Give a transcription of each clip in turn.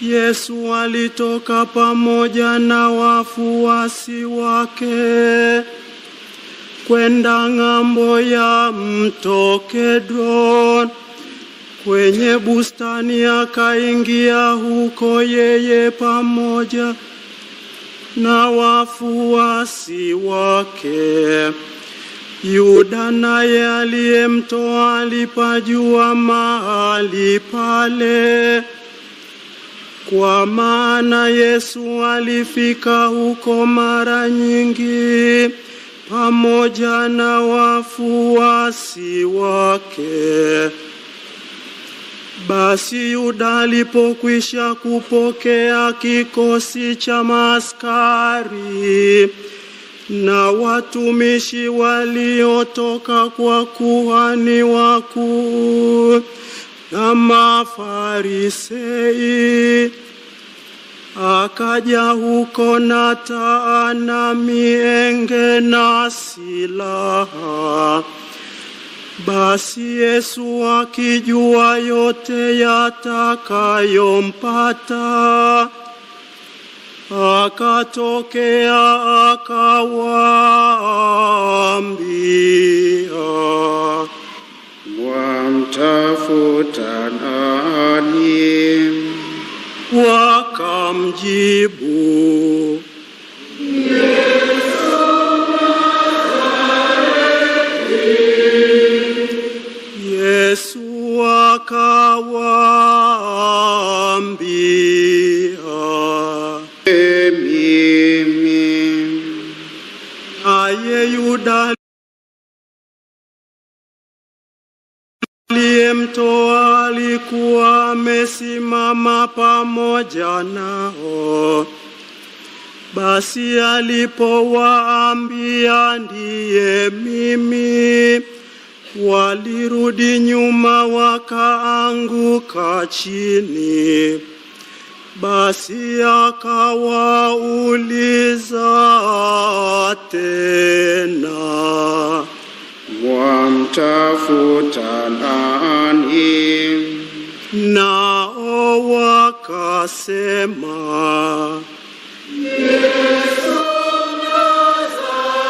Yesu alitoka pamoja na wafuasi wake kwenda ng'ambo ya mto Kedron. Kwenye bustani akaingia huko yeye pamoja na wafuasi wake. Yuda naye aliyemtoa alipajua mahali pale, kwa maana Yesu alifika huko mara nyingi pamoja na wafuasi wake. Basi Yuda alipokwisha kupokea kikosi cha maaskari na watumishi waliotoka kwa kuhani wakuu na Mafarisei, akaja huko na taa na mienge na silaha. Basi Yesu akijua yote yatakayompata, akatokea akawaambia, "Wamtafuta nani?" Wakamjibu, Yesu akawaambia, "Mimi." Naye Yuda aliyemtoa alikuwa amesimama pamoja nao. Basi alipowaambia, "Ndiye mimi," walirudi nyuma wakaanguka chini. Basi akawauliza tena, "Wamtafuta nani?" Nao wakasema, Yesu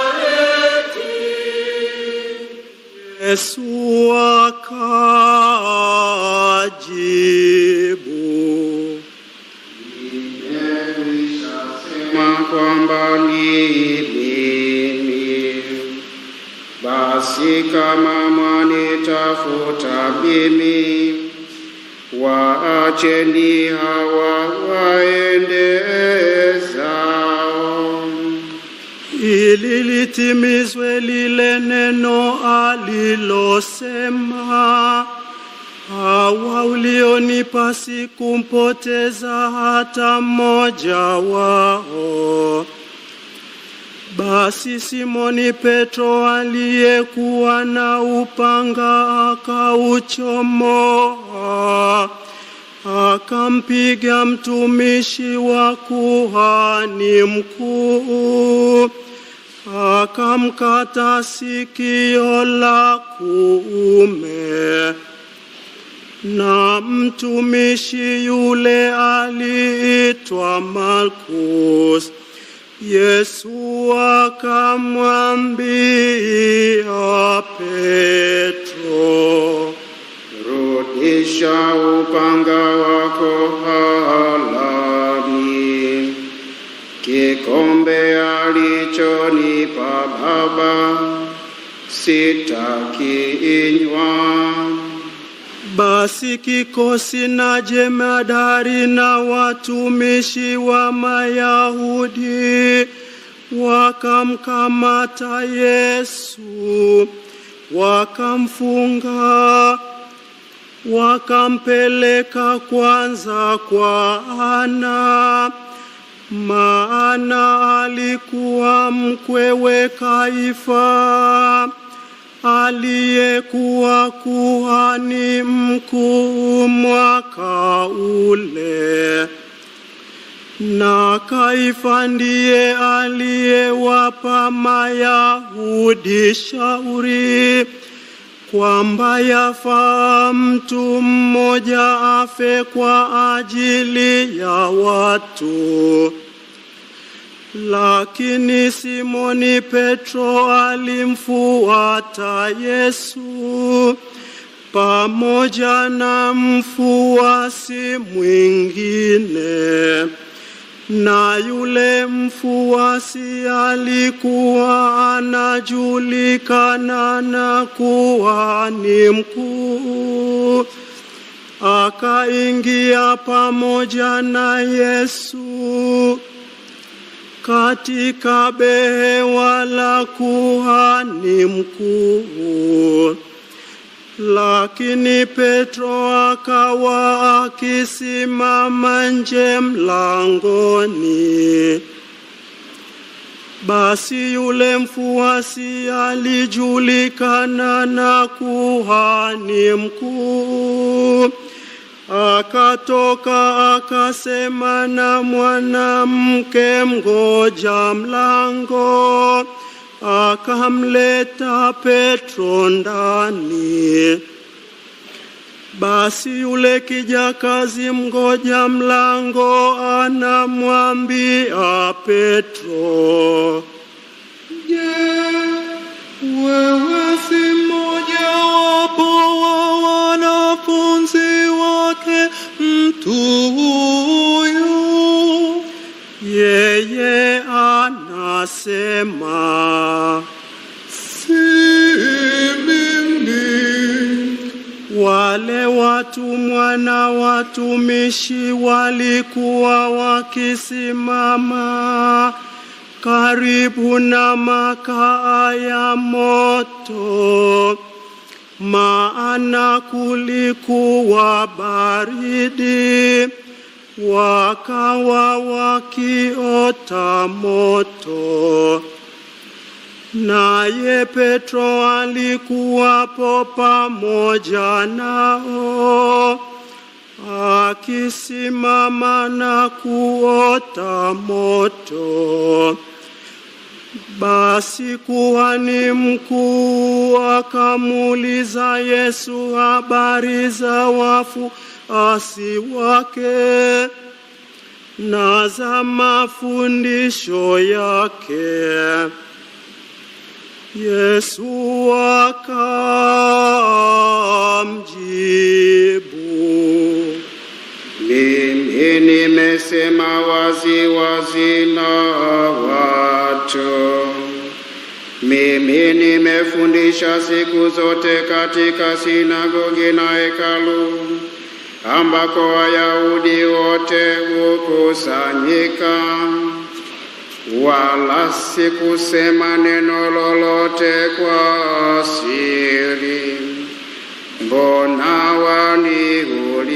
Mnazareti. Yesu akajibu, "Nimeshasema kwamba ni mimi. Basi kama mwanitafuta mimi, waacheni hawa waende zao." ili litimizwe lile neno alilosema, "Hawa ulionipa sikumpoteza hata mmoja wao." Basi Simoni Petro aliyekuwa na upanga akauchomoa, akampiga mtumishi wa kuhani mkuu, akamkata sikio la kuume. Na mtumishi yule aliitwa Malkus. Yesu akamwambia Petro, "Rudisha upanga wako halani. Kikombe alichonipa Baba sitakinywa." Basi kikosi na jemadari na watumishi wa Mayahudi wakamkamata Yesu, wakamfunga, wakampeleka kwanza kwa Ana, maana alikuwa mkwewe Kaifa, aliyekuwa kuhani mkuu mwaka ule. Na Kaifa ndiye aliyewapa Mayahudi shauri kwamba yafaa mtu mmoja afe kwa ajili ya watu. Lakini Simoni Petro alimfuata Yesu pamoja na mfuasi mwingine, na yule mfuasi alikuwa anajulikana na kuhani mkuu. Akaingia pamoja na Yesu katika behewa la kuhani mkuu. Lakini Petro akawa akisimama nje mlangoni. Basi yule mfuasi alijulikana na kuhani mkuu, akatoka akasema na mwanamke mgoja mlango, akamleta Petro ndani. Basi yule kijakazi mgoja mlango anamwambia Petro, "Je, wewe si mmoja wapo wa wanafunzi wake mtu huyu?" Yeye anasema, "Si mimi." Wale watumwa na watumishi walikuwa wakisimama karibu na makaa ya moto, maana kulikuwa baridi. Wakawa wakiota moto. Naye Petro alikuwapo pamoja nao, akisimama na kuota moto. Basi kuhani mkuu akamuuliza Yesu habari za wafuasi wake na za mafundisho yake. Yesu akamjibu, "Mimi nimesema wazi wazi na watu. Mimi nimefundisha siku zote katika sinagogi na hekalu, ambako Wayahudi wote hukusanyika. Wala sikusema neno lolote kwa siri. Mbona waniuliza?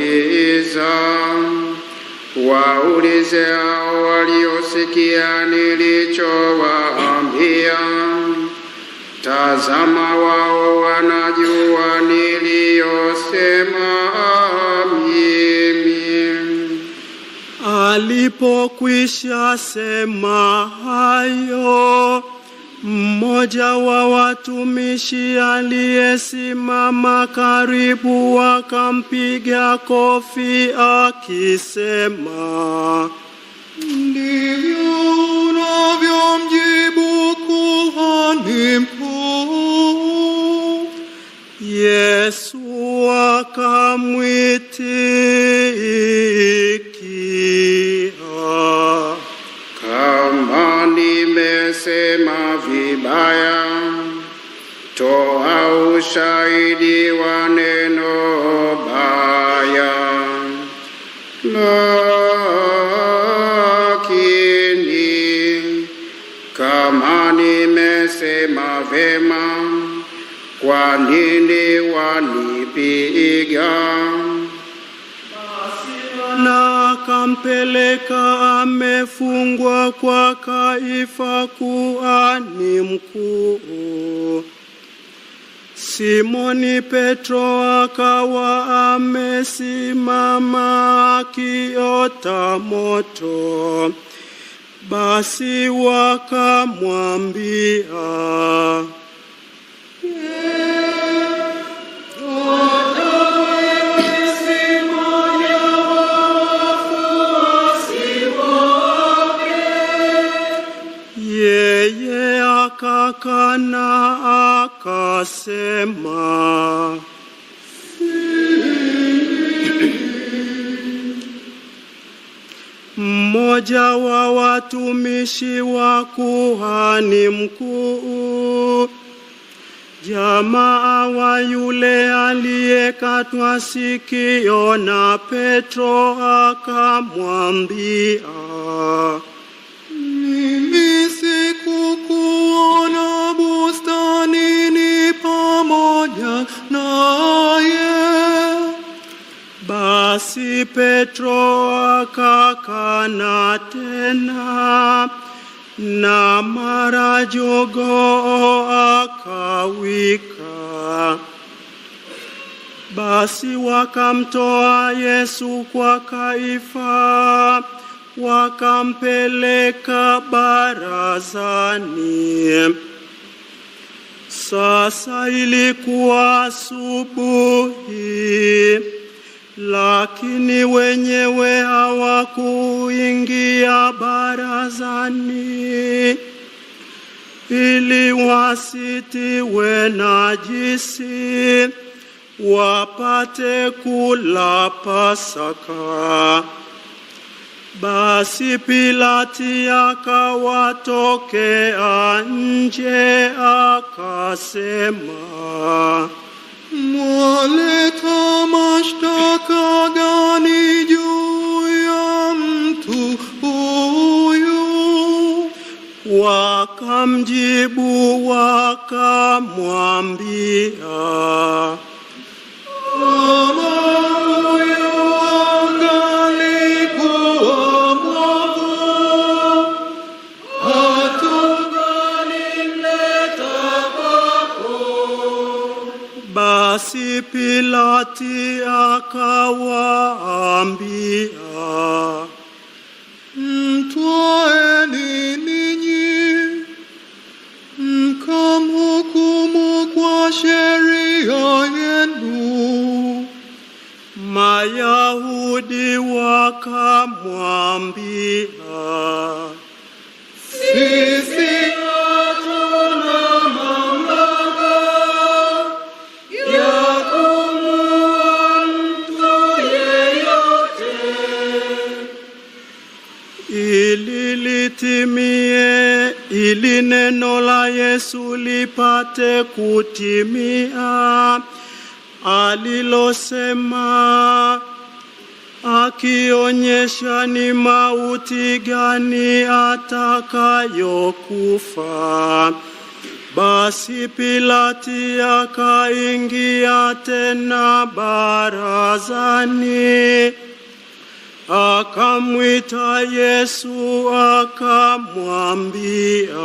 Waulize hao waliosikia nilichowaambia. Tazama, wao wanajua niliyosema mimi." Alipokwisha sema hayo, mmoja wa watumishi aliyesimama karibu akampiga kofi akisema, "Ndivyo unavyomjibu kuhani mkuu?" Yesu akamwitikia, "Kama nimesema vibaya, toa ushahidi wa neno baya. Lakini kama nimesema vema, kwa nini wanipiga?" Na akampeleka amefungwa kwa Kaifa kuhani mkuu. Simoni Petro akawa amesimama akiota moto. Basi wakamwambia, akasema, mmoja wa watumishi wa kuhani mkuu, jamaa wa yule aliyekatwa sikio na Petro, akamwambia, mimi sikukuona bustanini pamoja naye. Basi Petro akakana tena, na mara jogoo akawika. Basi wakamtoa Yesu kwa Kaifa, wakampeleka barazani. Sasa ilikuwa asubuhi, lakini wenyewe hawakuingia barazani, ili wasitiwe najisi, wapate kula Pasaka. Basi Pilati akawatokea nje, akasema, mwaleta mashtaka gani juu ya mtu huyu? Wakamjibu wakamwambia, Basi Pilati akawaambia, mtwaeni ninyi mkamhukumu kwa sheria yenu. Mayahudi wakamwambia, sisi hatuna mamlaka ya kumuua mtu yeyote. ili litimie, ili neno la Yesu lipate kutimia, alilosema, akionyesha ni mauti gani atakayokufa. Basi Pilati akaingia tena barazani, akamwita Yesu, akamwambia,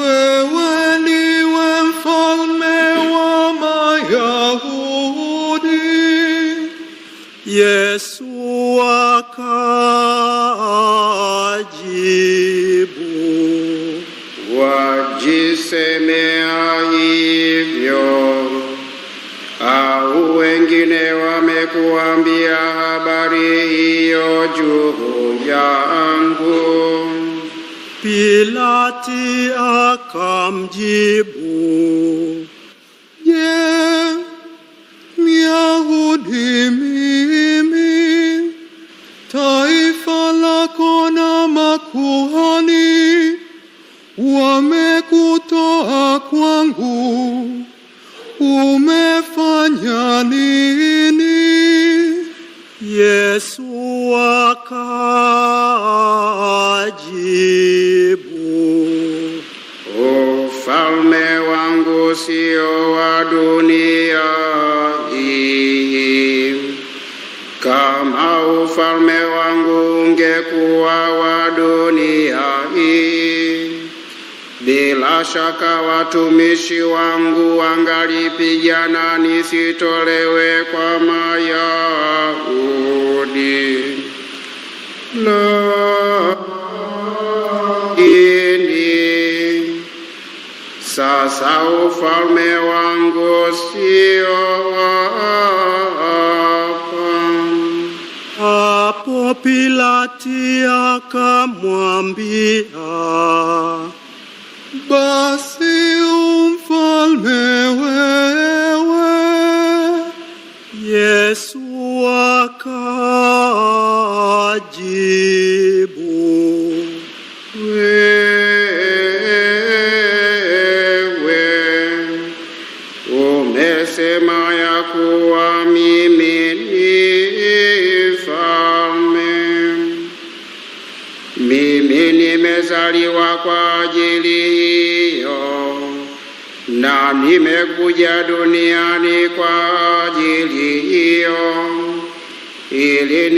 wewe ndiwe mfalme wa Mayahudi? Yesu akajibu, wajisemea hivyo, au wengine wamekuambia habari hiyo juu yangu? Pilati akamjibu, Je, Myahudi mimi? Taifa lako na makuhani wamekutoa kwangu. Umefanya nini? Yesu akajibu, ufalme wangu sio wa dunia hii. Kama ufalme wangu ungekuwa wa dunia hii, bila shaka watumishi wangu wangalipigana nisitolewe kwa Mayahudi. Lakini sasa ufalme wangu sio hapa. Hapo Pilati akamwambia, Basi umfanye Yesu akajibu, wewe umesema ya kuwa mimi ni mfalme. Mimi nimezaliwa kwa ajili hiyo, na nimekuja duniani kwa ajili hiyo, ili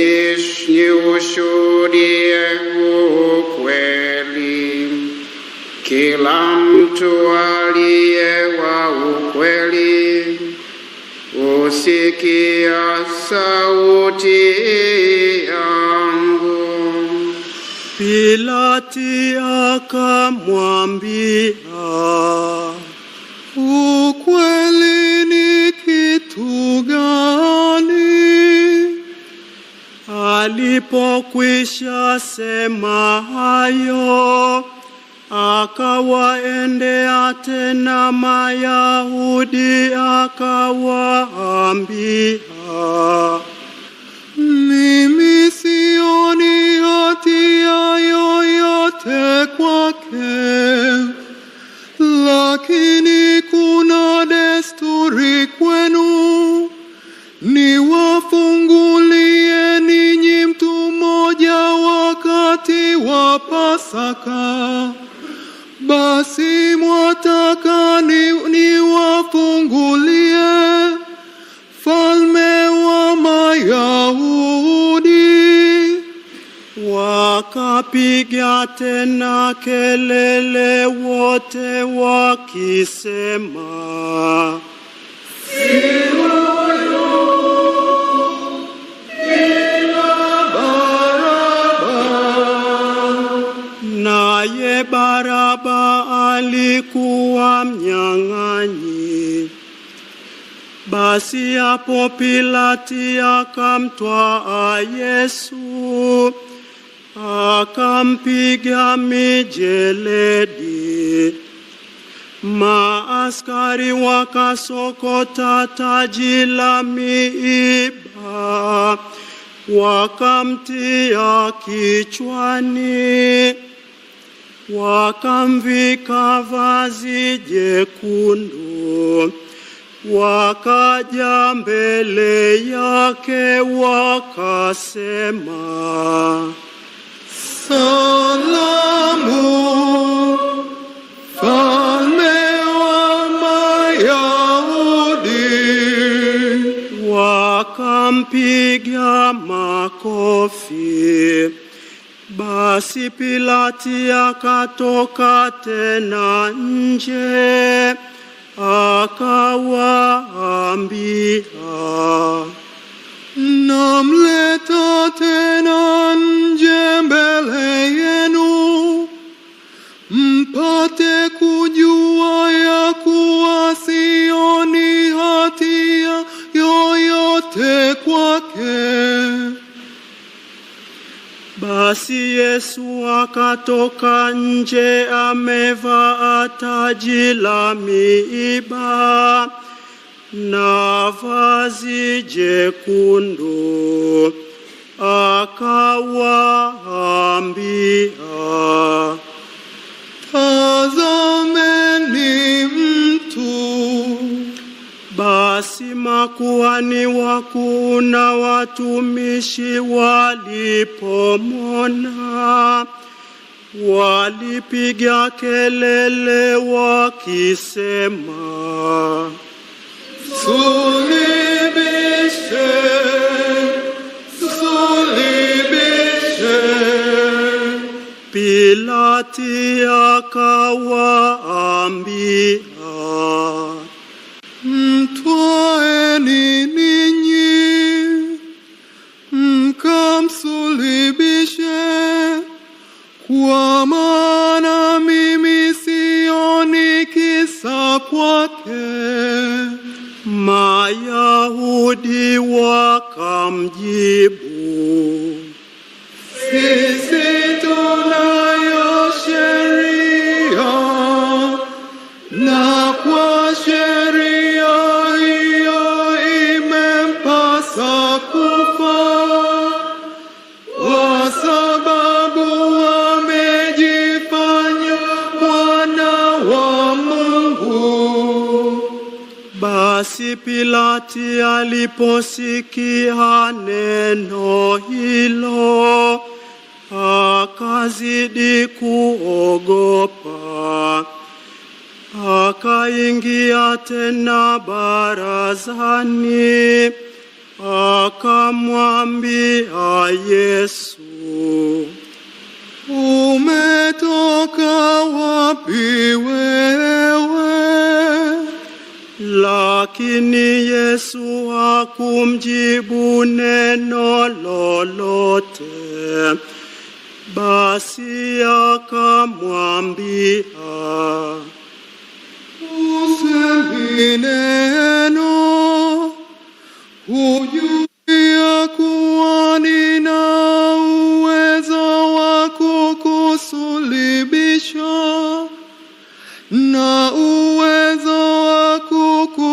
niushuhudie ukweli. Kila mtu aliye wa ukweli usikia sauti yangu. Pilati akamwambia, ukweli ni kitu gani? Alipokwisha sema hayo, akawaendea tena Mayahudi akawaambia, mimi sioni hatia yoyote kwake, lakini kuna desturi kwenu niwafungulie ninyi mtu mmoja wakati wa Pasaka. Basi mwataka niwafungulie falme wa Mayahudi? Wakapiga tena kelele wote wakisema, naye Baraba alikuwa mnyang'anyi. Basi hapo Pilati akamtwaa Yesu, akampiga mijeledi. Maaskari wakasokota taji la miiba, wakamtia kichwani, wakamvika vazi jekundu, wakaja mbele yake wakasema, salamu, falme wa Mayahudi. Wakampiga makofi. Basi Pilati akatoka tena nje, akawaambia, namleta tena nje mbele yenu, mpate kujua ya kuwa sioni hatia yoyote kwake. Basi Yesu akatoka nje amevaa taji la miiba na vazi jekundu, akawaambia, tazameni mtu. Basi makuhani wakuu na watumishi walipomwona, walipiga kelele wakisema, sulibishe, sulibishe. Pilati akawaambia, mtwaeni ninyi, mkamsulibishe, kwa maana mimi sioni kisa kwake. Mayahudi wakamjibu, sisi tunayo sheria, na kwa sheria hiyo imempasa Basi Pilati aliposikia neno hilo, akazidi kuogopa. Akaingia tena barazani, akamwambia Yesu, umetoka wapi wewe? Lakini Yesu hakumjibu neno lolote. Basi akamwambia, usemi neno, hujui ya kuwa nina uwezo wa kukusulubisha na uwezo wa kukufungua?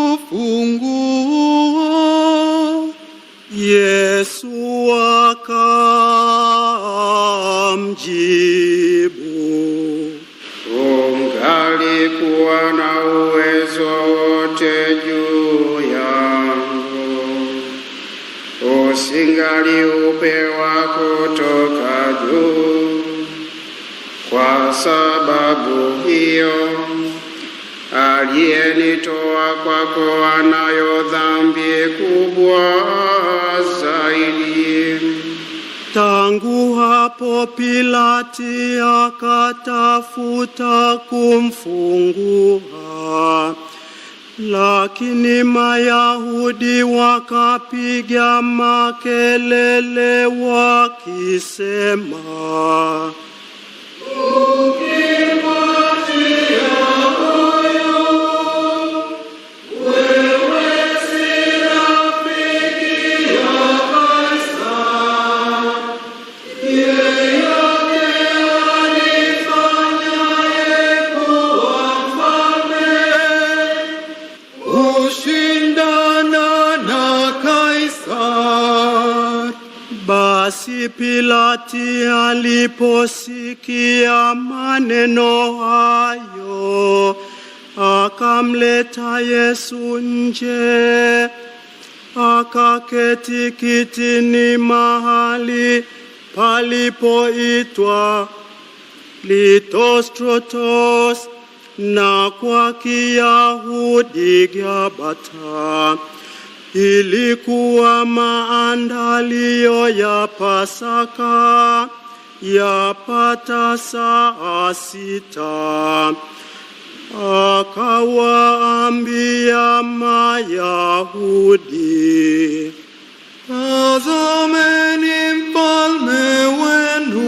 Yesu akamjibu, ungalikuwa na uwezo wote juu yangu, usingaliupewa kutoka juu. Kwa sababu hiyo, aliyenitoa kwako anayo dhambi kubwa zaidi. Tangu hapo Pilati akatafuta kumfungua, lakini Mayahudi wakapiga makelele wakisema, Basi Pilati aliposikia maneno hayo, akamleta Yesu nje, akaketi kitini mahali palipoitwa Lithostrotos, na kwa Kiyahudi Gabata. Ilikuwa maandalio ya Pasaka, yapata saa 6. Akawaambia Mayahudi, tazameni mfalme wenu.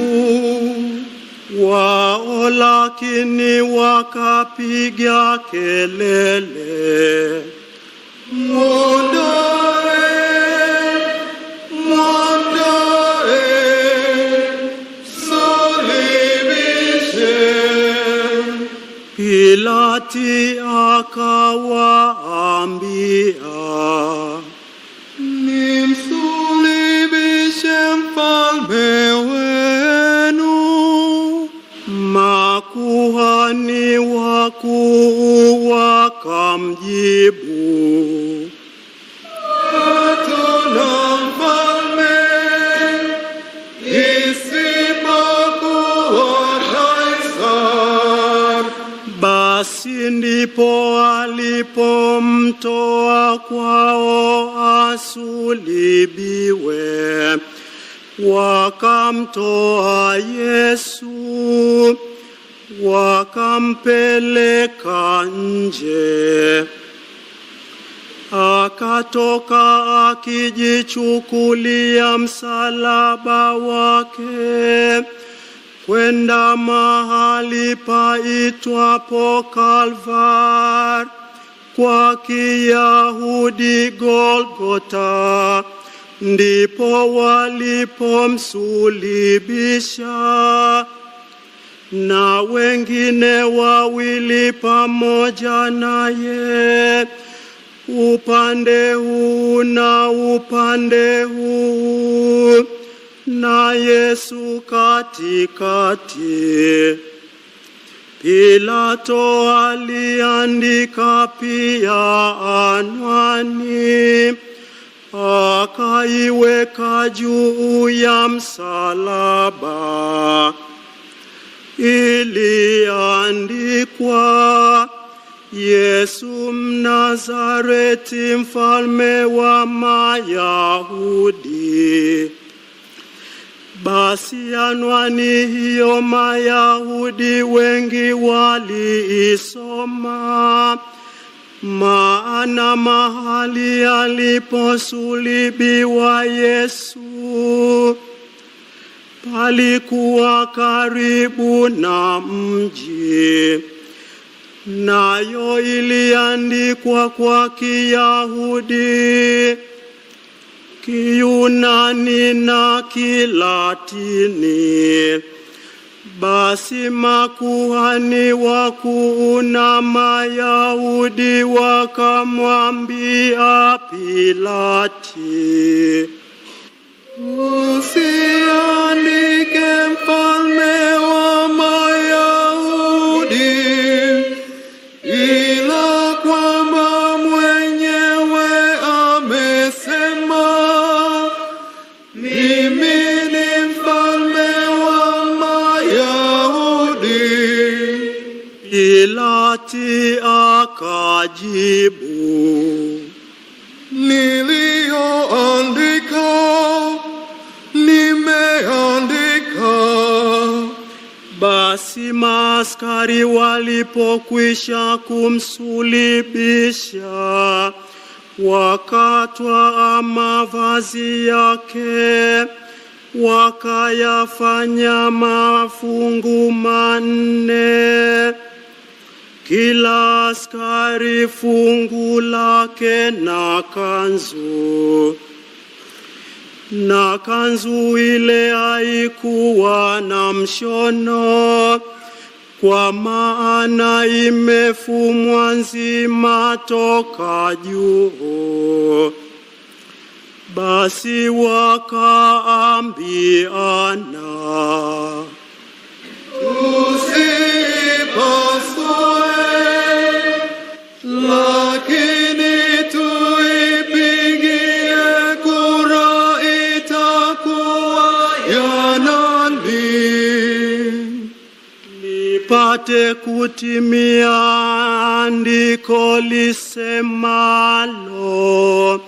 Wao lakini wakapiga kelele, Mwondoe, mwondoe, sulubishe. Pilati akawaambia, nimsulubishe mfalme wenu? Makuhani wakuu wakamjibu, hatuna mfalme isipokuwa Kaisari. basi ndipo alipomtoa kwao asulibiwe. Wakamtoa Yesu, wakampeleka nje. Akatoka akijichukulia msalaba wake, kwenda mahali paitwapo Kalvari, kwa Kiyahudi Golgotha. Ndipo walipomsulubisha, na wengine 2 pamoja naye, upande huu na upande huu, na Yesu katikati. Pilato aliandika pia anwani, akaiweka juu ya msalaba. Iliandikwa, Yesu Mnazareti, mfalme wa Mayahudi. Basi anwani hiyo Mayahudi wengi waliisoma, maana mahali aliposulubiwa Yesu palikuwa karibu na mji, nayo iliandikwa kwa Kiyahudi, Kiyunani na Kilatini. Basi makuhani wakuu na Mayahudi wakamwambia Pilati, usiandike mfalme wa Mayahudi, ila kwamba mwenyewe amesema, mimi ni mfalme wa Mayahudi. Pilati akajibu, niliyoandika nimeandika. Basi maaskari walipokwisha kumsulubisha, wakatwaa mavazi yake, wakayafanya mafungu manne, kila askari fungu lake na kanzu. Na kanzu ile haikuwa na mshono, kwa maana imefumwa nzima toka juu. Basi wakaambiana, tusipasue, lakini tuipigie kura itakuwa ya nani, lipate kutimia andiko lisemalo,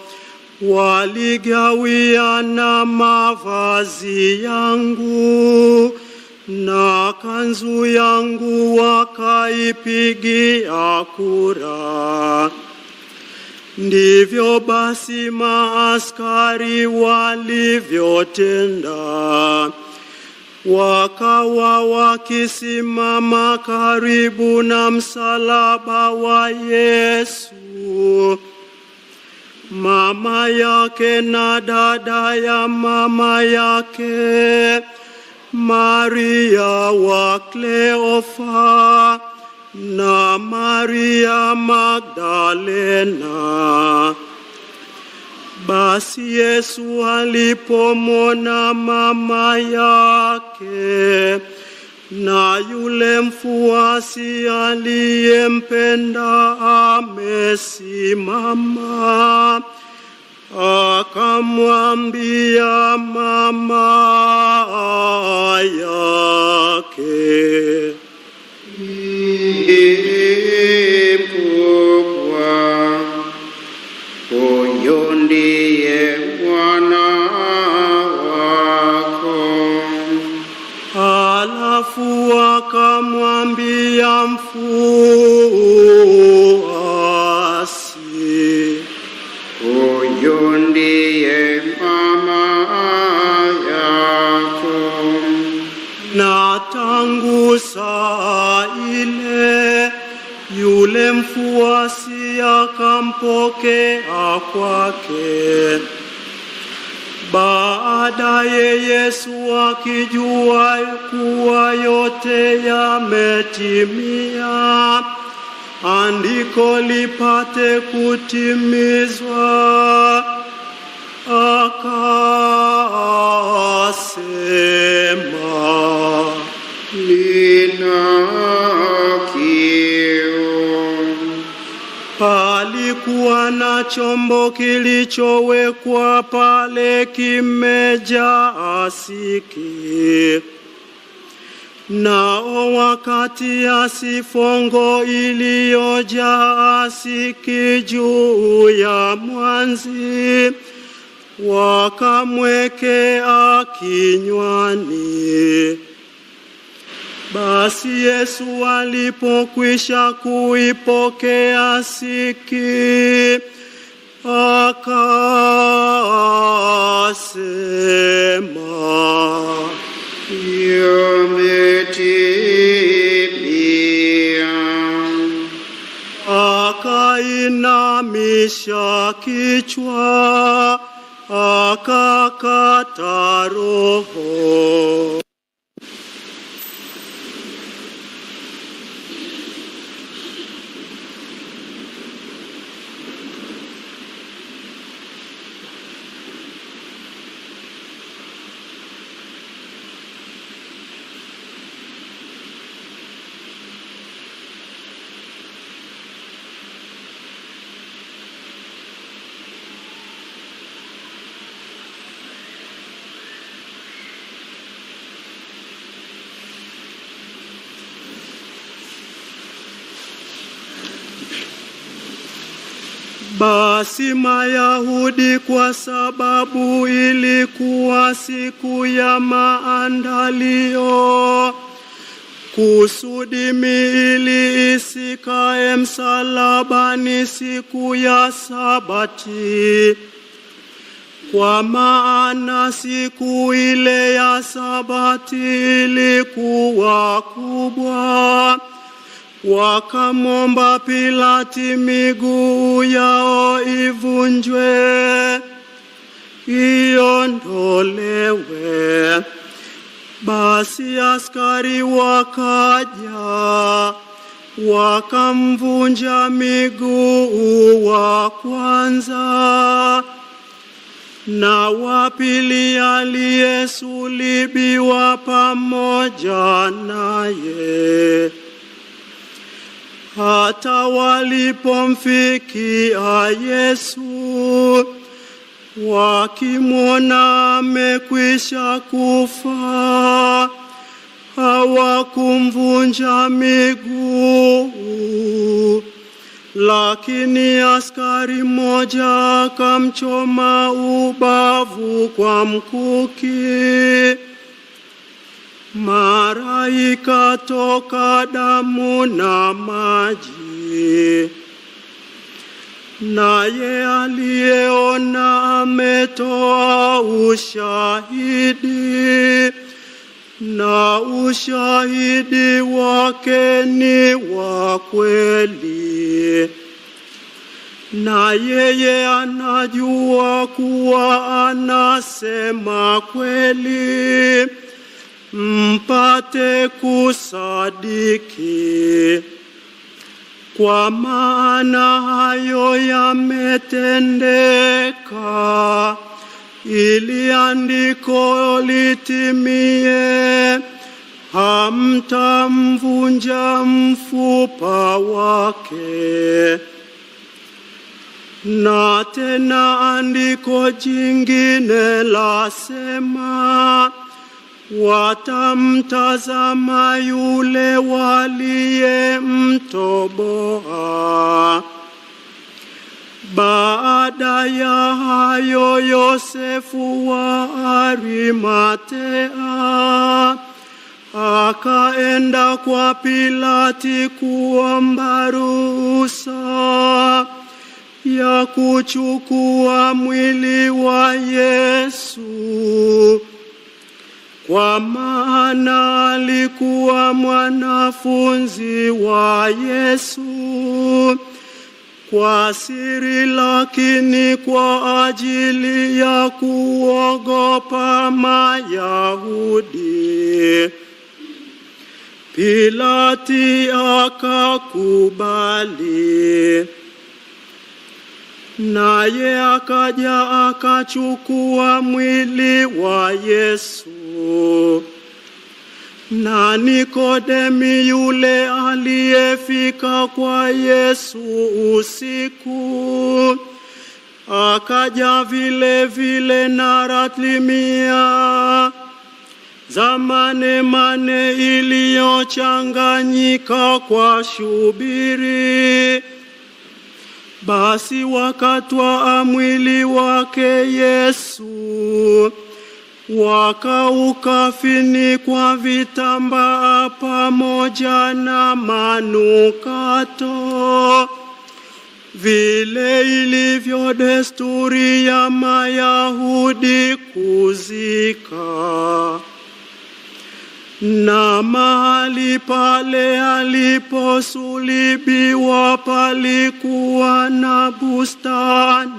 waligawiana mavazi yangu, na kanzu yangu wakaipigia kura. Ndivyo basi maaskari walivyotenda. Wakawa wakisimama karibu na msalaba wa Yesu, mama yake na dada ya mama yake, Maria wa Kleofa na Maria Magdalena. Basi Yesu alipomwona mama yake na yule mfuasi aliyempenda amesimama, akamwambia mama yake, mkubwa, huyu ndiye mwana wako. Alafu akamwambia mfuasi, huyu ndiye mama yako. na tangu saa ile yule mfuasi akampokea kwake. Baadaye Yesu akijua kuwa yote yametimia, andiko lipate kutimizwa, akasema, Nina Palikuwa na chombo kilichowekwa pale kimejaa asiki. Nao wakati asifongo iliyojaa asiki juu ya mwanzi, wakamwekea kinywani. Basi Yesu alipokwisha kuipokea asiki, akasema, Yametimia. Akainamisha kichwa, akakata roho. Basi Mayahudi, kwa sababu ilikuwa siku ya maandalio, kusudi miili isikae msalabani siku ya Sabati, kwa maana siku ile ya Sabati ilikuwa kubwa, wakamwomba Pilati miguu yao ivunjwe, iondolewe. Basi askari wakaja, wakamvunja miguu wa kwanza, na wa pili aliyesulubiwa pamoja naye. Hata walipomfikia Yesu, wakimwona amekwisha kufa, hawakumvunja miguu. Lakini askari mmoja akamchoma ubavu kwa mkuki, mara ikatoka damu na maji. Naye aliyeona ametoa ushahidi, na ushahidi wake ni wa kweli. Na yeye anajua kuwa anasema kweli, mpate kusadiki. Kwa maana hayo yametendeka, ili andiko litimie, hamtamvunja mfupa wake. Na tena andiko jingine lasema, watamtazama yule waliyemtoboa. Baada ya hayo, Yosefu wa Arimatea akaenda kwa Pilati kuomba ruhusa ya kuchukua mwili wa Yesu, kwa maana alikuwa mwanafunzi wa Yesu, kwa siri, lakini kwa ajili ya kuogopa Mayahudi. Pilati akakubali. Naye akaja akachukua mwili wa Yesu. Na Nikodemi yule aliyefika kwa Yesu usiku, akaja vile vile na ratlimia za manemane iliyochanganyika kwa shubiri. Basi wakatwaa mwili wake Yesu, wakaukafinikwa vitambaa pamoja na manukato, vile ilivyo desturi ya Mayahudi kuzika. Na mahali pale aliposulibiwa palikuwa na bustani,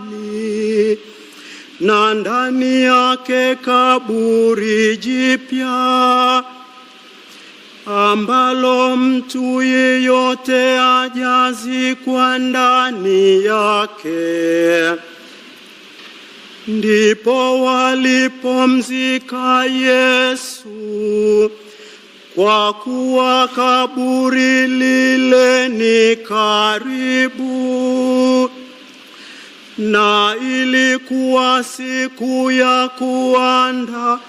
na ndani yake kaburi jipya, ambalo mtu yeyote hajazikwa ndani yake. Ndipo walipomzika Yesu, kwa kuwa kaburi lile ni karibu. Na ilikuwa siku ya kuandalia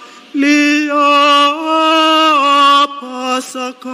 Pasaka.